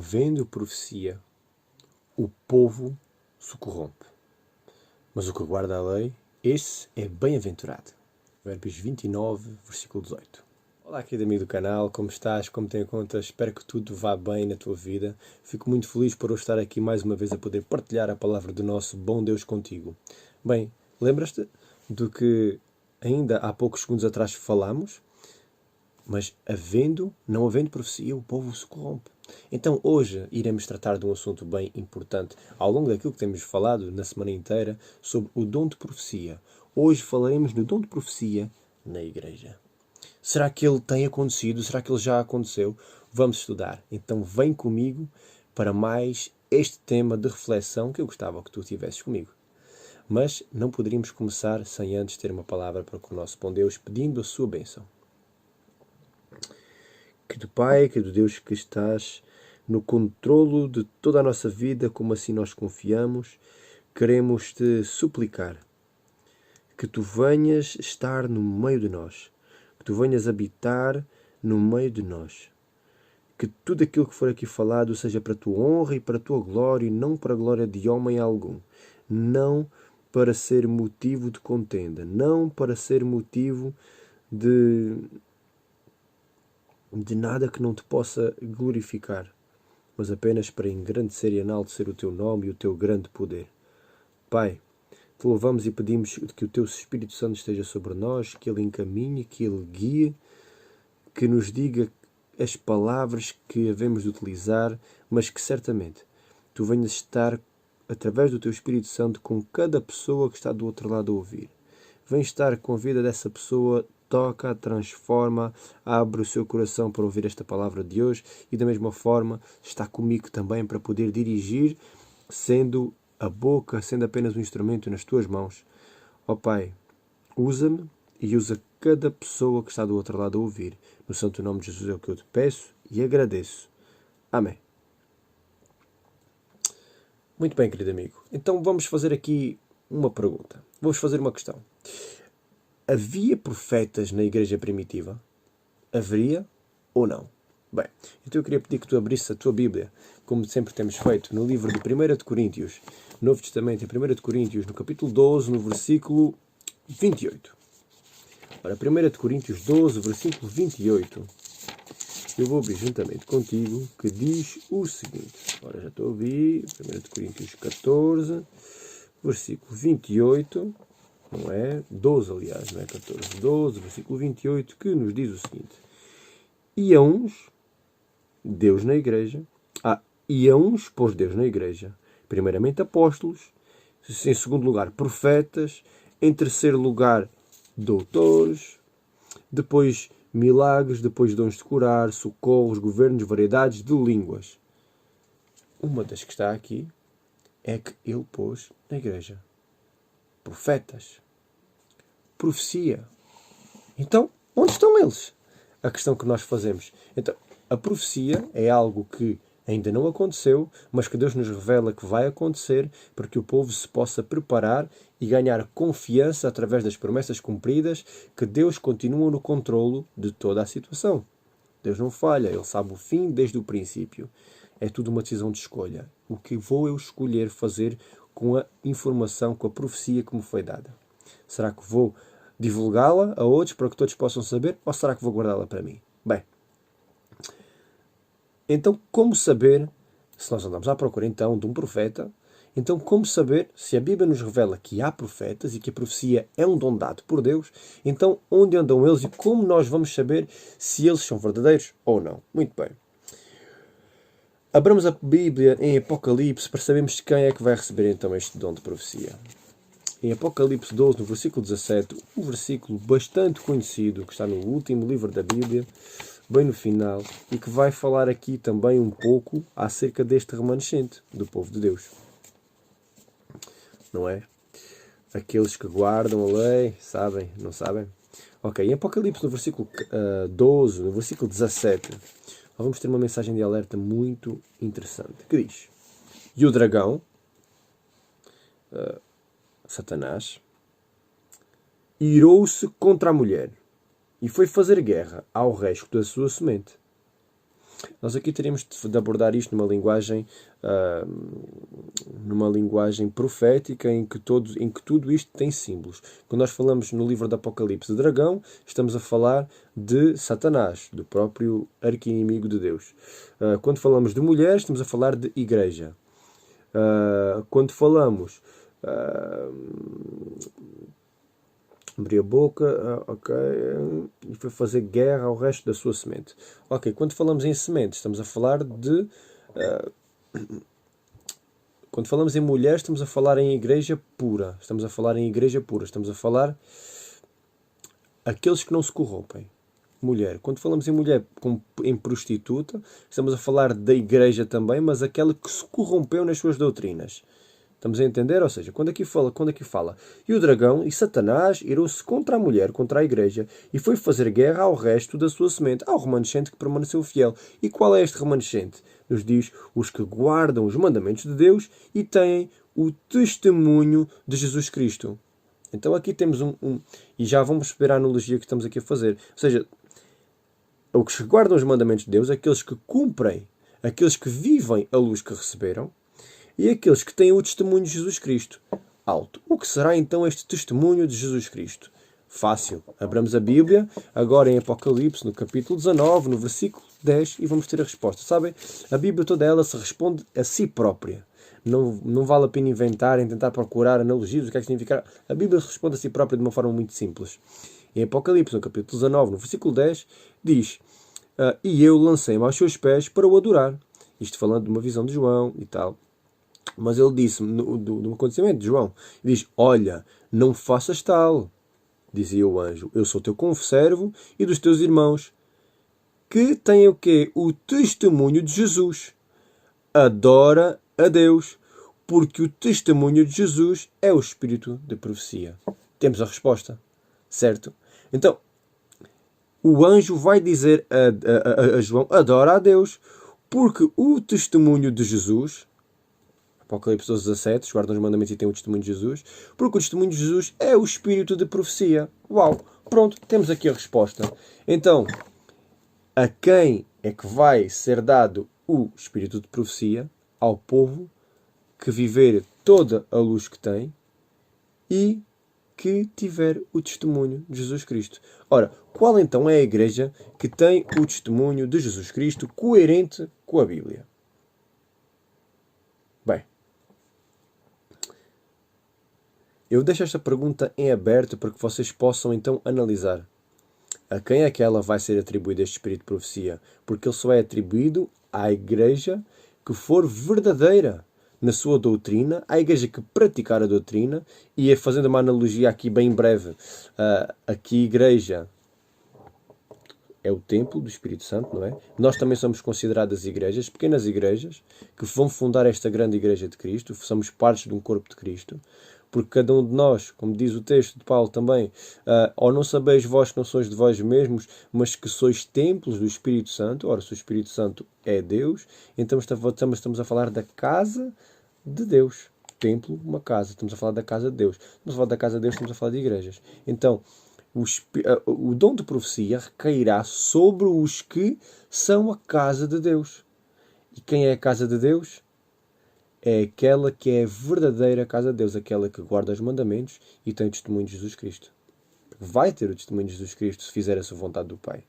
havendo profecia, o povo se corrompe. Mas o que guarda a lei, esse é bem-aventurado. Provérbios 29, versículo 18. Olá, querido amigo do canal, como estás? Como tem a conta? Espero que tudo vá bem na tua vida. Fico muito feliz por eu estar aqui mais uma vez a poder partilhar a palavra do nosso bom Deus contigo. Bem, lembras-te do que ainda há poucos segundos atrás falámos? Mas não havendo profecia, o povo se corrompe. Então hoje iremos tratar de um assunto bem importante, ao longo daquilo que temos falado na semana inteira, sobre o dom de profecia. Hoje falaremos do dom de profecia na igreja. Será que ele tem acontecido? Será que ele já aconteceu? Vamos estudar. Então vem comigo para mais este tema de reflexão que eu gostava que tu tivesses comigo. Mas não poderíamos começar sem antes ter uma palavra para com o nosso bom Deus, pedindo a sua bênção. Querido Pai, querido Deus que estás no controlo de toda a nossa vida, como assim nós confiamos, queremos te suplicar que tu venhas estar no meio de nós, que tu venhas habitar no meio de nós, que tudo aquilo que for aqui falado seja para a tua honra e para a tua glória e não para a glória de homem algum, não para ser motivo de contenda, não para ser motivo de nada que não te possa glorificar, mas apenas para engrandecer e enaltecer o teu nome e o teu grande poder. Pai, te louvamos e pedimos que o teu Espírito Santo esteja sobre nós, que ele encaminhe, que ele guie, que nos diga as palavras que havemos de utilizar, mas que certamente tu venhas estar através do teu Espírito Santo com cada pessoa que está do outro lado a ouvir. Vem estar com a vida dessa pessoa, toca, transforma, abre o seu coração para ouvir esta palavra de hoje e da mesma forma está comigo também para poder dirigir, sendo a boca, sendo apenas um instrumento nas tuas mãos. Ó Pai, usa-me e usa cada pessoa que está do outro lado a ouvir. No santo nome de Jesus é o que eu te peço e agradeço. Amém. Muito bem, querido amigo. Então vamos fazer aqui uma pergunta. Vamos fazer uma questão. Havia profetas na igreja primitiva? Haveria ou não? Bem, então eu queria pedir que tu abrisses a tua Bíblia, como sempre temos feito, no livro de 1 de Coríntios, Novo Testamento, em 1 de Coríntios, no capítulo 12, no versículo 28. Ora, 1 de Coríntios 12, versículo 28, eu vou abrir juntamente contigo, que diz o seguinte. Ora, já estou a ouvir, 1 de Coríntios 14, versículo 28, não é? 12, aliás, não é 14, 12, versículo 28, que nos diz o seguinte. E a uns, Deus na igreja, e a uns pôs Deus na igreja, primeiramente apóstolos, em segundo lugar profetas, em terceiro lugar doutores, depois milagres, depois dons de curar, socorros, governos, variedades de línguas. Uma das que está aqui é que ele pôs na igreja profetas, profecia. Então, onde estão eles? A questão que nós fazemos. Então, a profecia é algo que ainda não aconteceu, mas que Deus nos revela que vai acontecer para que o povo se possa preparar e ganhar confiança através das promessas cumpridas que Deus continua no controlo de toda a situação. Deus não falha, Ele sabe o fim desde o princípio. É tudo uma decisão de escolha. O que vou eu escolher fazer com a informação, com a profecia que me foi dada? Será que vou divulgá-la a outros para que todos possam saber? Ou será que vou guardá-la para mim? Bem, então como saber, se nós andamos à procura então de um profeta, então como saber se a Bíblia nos revela que há profetas e que a profecia é um dom dado por Deus, então onde andam eles e como nós vamos saber se eles são verdadeiros ou não? Muito bem. Abramos a Bíblia em Apocalipse para sabermos quem é que vai receber então este dom de profecia. Em Apocalipse 12, no versículo 17, um versículo bastante conhecido, que está no último livro da Bíblia, bem no final, e que vai falar aqui também um pouco acerca deste remanescente do povo de Deus. Não é? Aqueles que guardam a lei, sabem, não sabem? Ok, em Apocalipse, no versículo 12, no versículo 17, nós vamos ter uma mensagem de alerta muito interessante, que diz: E o dragão, Satanás, irou-se contra a mulher e foi fazer guerra ao resto da sua semente. Nós aqui teríamos de abordar isto numa linguagem profética em que tudo isto tem símbolos. Quando nós falamos no livro do Apocalipse de dragão, estamos a falar de Satanás, do próprio arqui-inimigo de Deus. Quando falamos de mulher, estamos a falar de igreja. Quando falamos... abrir a boca, ok, e foi fazer guerra ao resto da sua semente. Ok, quando falamos em semente, estamos a falar de... quando falamos em mulher, estamos a falar em igreja pura. Estamos a falar em igreja pura. Estamos a falar aqueles que não se corrompem. Mulher. Quando falamos em mulher em prostituta, estamos a falar da igreja também, mas aquela que se corrompeu nas suas doutrinas. Estamos a entender? Ou seja, quando aqui fala, e o dragão e Satanás irou-se contra a mulher, contra a igreja, e foi fazer guerra ao resto da sua semente, ao remanescente que permaneceu fiel. E qual é este remanescente? Nos diz, os que guardam os mandamentos de Deus e têm o testemunho de Jesus Cristo. Então aqui temos e já vamos perceber a analogia que estamos aqui a fazer. Ou seja, os que guardam os mandamentos de Deus, aqueles que cumprem, aqueles que vivem a luz que receberam, e aqueles que têm o testemunho de Jesus Cristo. Alto. O que será então este testemunho de Jesus Cristo? Fácil. Abramos a Bíblia, agora em Apocalipse, no capítulo 19, no versículo 10, e vamos ter a resposta. Sabem? A Bíblia toda ela se responde a si própria. Não vale a pena inventar, tentar procurar analogias, o que é que significa. A Bíblia responde a si própria de uma forma muito simples. Em Apocalipse, no capítulo 19, no versículo 10, diz: e eu lancei-me aos seus pés para o adorar. Isto falando de uma visão de João e tal. Mas ele disse-me, no acontecimento de João, diz, olha, não faças tal, dizia o anjo, eu sou teu conservo e dos teus irmãos, que têm o quê? O testemunho de Jesus. Adora a Deus, porque o testemunho de Jesus é o espírito de profecia. Temos a resposta, certo? Então, o anjo vai dizer a João, adora a Deus, porque o testemunho de Jesus... Apocalipse 12:17, guardam os mandamentos e têm o testemunho de Jesus, porque o testemunho de Jesus é o espírito de profecia. Uau! Pronto, temos aqui a resposta. Então, a quem é que vai ser dado o espírito de profecia? Ao povo que viver toda a luz que tem e que tiver o testemunho de Jesus Cristo. Ora, qual então é a igreja que tem o testemunho de Jesus Cristo coerente com a Bíblia? Bem, eu deixo esta pergunta em aberto para que vocês possam então analisar. A quem é que ela vai ser atribuído este espírito de profecia? Porque ele só é atribuído à igreja que for verdadeira na sua doutrina, à igreja que praticar a doutrina, e fazendo uma analogia aqui bem breve, aqui igreja é o templo do Espírito Santo, não é? Nós também somos consideradas igrejas, pequenas igrejas, que vão fundar esta grande igreja de Cristo, somos partes de um corpo de Cristo, porque cada um de nós, como diz o texto de Paulo também, ou não sabeis vós que não sois de vós mesmos, mas que sois templos do Espírito Santo. Ora, se o Espírito Santo é Deus, então estamos a falar da casa de Deus. Templo, uma casa. Estamos a falar da casa de Deus. Estamos a falar da casa de Deus, estamos a falar de igrejas. Então, o dom de profecia recairá sobre os que são a casa de Deus. E quem é a casa de Deus? É aquela que é a verdadeira casa de Deus, aquela que guarda os mandamentos e tem o testemunho de Jesus Cristo. Vai ter o testemunho de Jesus Cristo se fizer a sua vontade do Pai.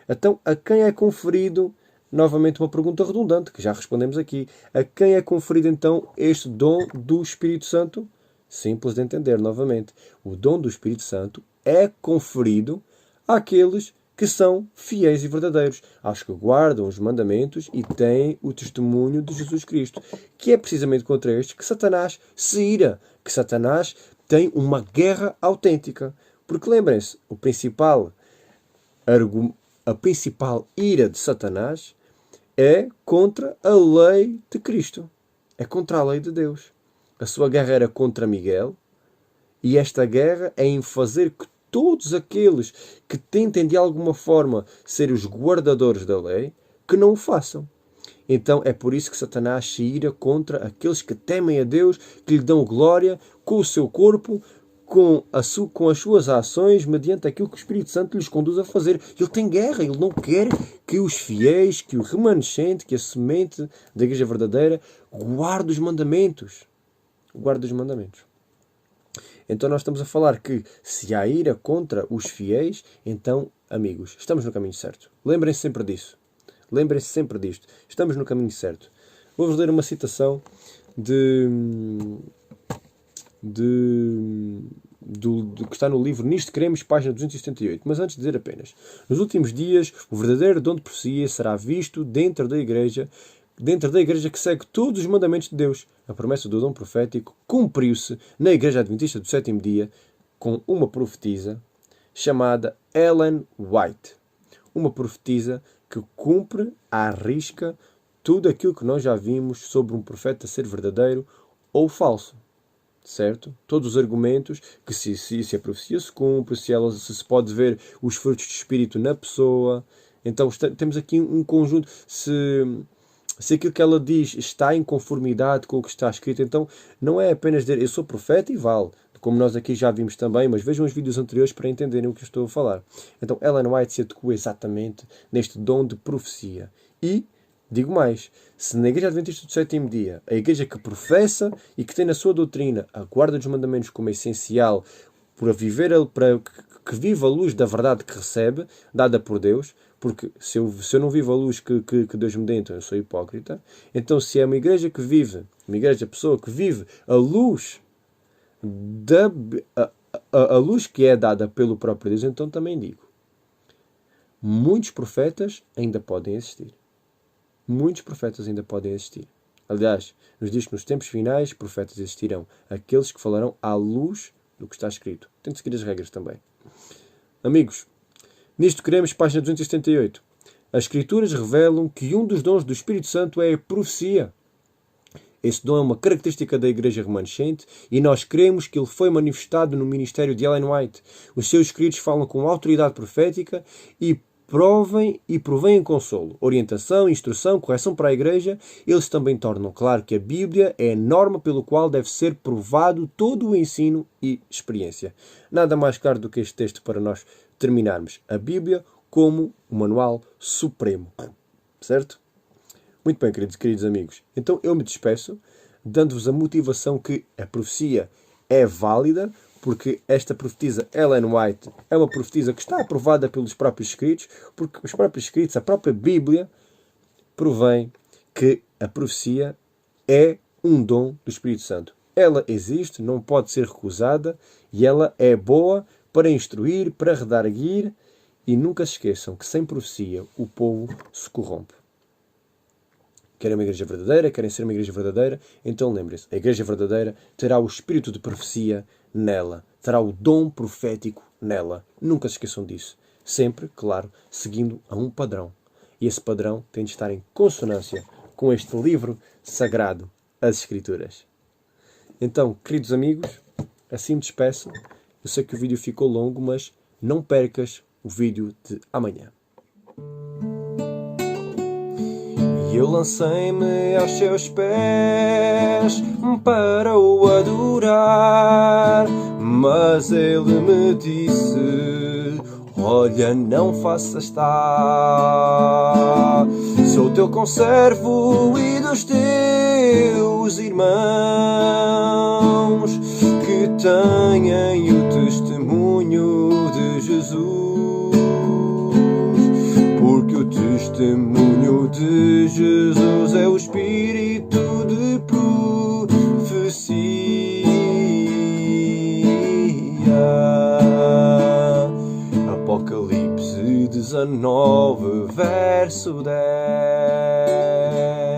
Então, a quem é conferido, novamente uma pergunta redundante, que já respondemos aqui, a quem é conferido então este dom do Espírito Santo? Simples de entender, novamente. O dom do Espírito Santo é conferido àqueles que são fiéis e verdadeiros, aos que guardam os mandamentos e têm o testemunho de Jesus Cristo, que é precisamente contra estes que Satanás se ira, que Satanás tem uma guerra autêntica. Porque lembrem-se, a principal ira de Satanás é contra a lei de Cristo, é contra a lei de Deus. A sua guerra era contra Miguel, e esta guerra é em fazer que todos aqueles que tentem de alguma forma ser os guardadores da lei, que não o façam. Então é por isso que Satanás se ira contra aqueles que temem a Deus, que lhe dão glória com o seu corpo, com as suas ações, mediante aquilo que o Espírito Santo lhes conduz a fazer. Ele tem guerra, ele não quer que os fiéis, que o remanescente, que a semente da igreja verdadeira guarde os mandamentos. Guarde os mandamentos. Então nós estamos a falar que se há ira contra os fiéis, então, amigos, estamos no caminho certo. Lembrem-se sempre disso. Lembrem-se sempre disto. Estamos no caminho certo. Vou-vos ler uma citação que está no livro Nisto Queremos, página 278. Mas antes de dizer apenas: nos últimos dias, o verdadeiro dom de profecia será visto dentro da igreja que segue todos os mandamentos de Deus. A promessa do dom profético cumpriu-se na Igreja Adventista do Sétimo Dia com uma profetisa chamada Ellen White. Uma profetisa que cumpre à risca tudo aquilo que nós já vimos sobre um profeta ser verdadeiro ou falso. Certo? Todos os argumentos que se a profecia se cumpre, se pode ver os frutos do Espírito na pessoa. Então temos aqui um conjunto. Se aquilo que ela diz está em conformidade com o que está escrito, então não é apenas dizer eu sou profeta e vale, como nós aqui já vimos também, mas vejam os vídeos anteriores para entenderem o que eu estou a falar. Então Ellen White se adequou exatamente neste dom de profecia. E digo mais, se na Igreja Adventista do Sétimo Dia, a igreja que professa e que tem na sua doutrina a guarda dos mandamentos como essencial para que viva a luz da verdade que recebe, dada por Deus, porque se eu não vivo a luz que Deus me dê, então eu sou hipócrita. Então se é uma igreja pessoa que vive a luz a luz que é dada pelo próprio Deus, então também digo, muitos profetas ainda podem existir. Muitos profetas ainda podem existir. Aliás, nos diz que nos tempos finais, profetas existirão. Aqueles que falarão à luz do que está escrito. Tem de seguir as regras também. Amigos, Nisto Queremos, página 278. As Escrituras revelam que um dos dons do Espírito Santo é a profecia. Esse dom é uma característica da Igreja remanescente e nós cremos que ele foi manifestado no ministério de Ellen White. Os seus escritos falam com autoridade profética e provêm consolo, orientação, instrução, correção para a Igreja. Eles também tornam claro que a Bíblia é a norma pelo qual deve ser provado todo o ensino e experiência. Nada mais claro do que este texto para nós terminarmos a Bíblia como o manual supremo. Certo? Muito bem, queridos amigos. Então eu me despeço, dando-vos a motivação que a profecia é válida, porque esta profetisa Ellen White é uma profetisa que está aprovada pelos próprios escritos, porque os próprios escritos, a própria Bíblia, provém que a profecia é um dom do Espírito Santo. Ela existe, não pode ser recusada, e ela é boa para instruir, para redarguir, e nunca se esqueçam que sem profecia o povo se corrompe. Querem uma igreja verdadeira? Querem ser uma igreja verdadeira? Então lembrem-se, a igreja verdadeira terá o espírito de profecia nela. Terá o dom profético nela. Nunca se esqueçam disso. Sempre, claro, seguindo a um padrão. E esse padrão tem de estar em consonância com este livro sagrado, as Escrituras. Então, queridos amigos, assim me despeço. Eu sei que o vídeo ficou longo, mas não percas o vídeo de amanhã. E eu lancei-me aos seus pés para o adorar, mas ele me disse: olha, não faças tal. Sou teu conservo e dos teus irmãos que têm o testemunho de Jesus. Porque o testemunho de Jesus é o espírito de profecia. Apocalipse 19, verso 10.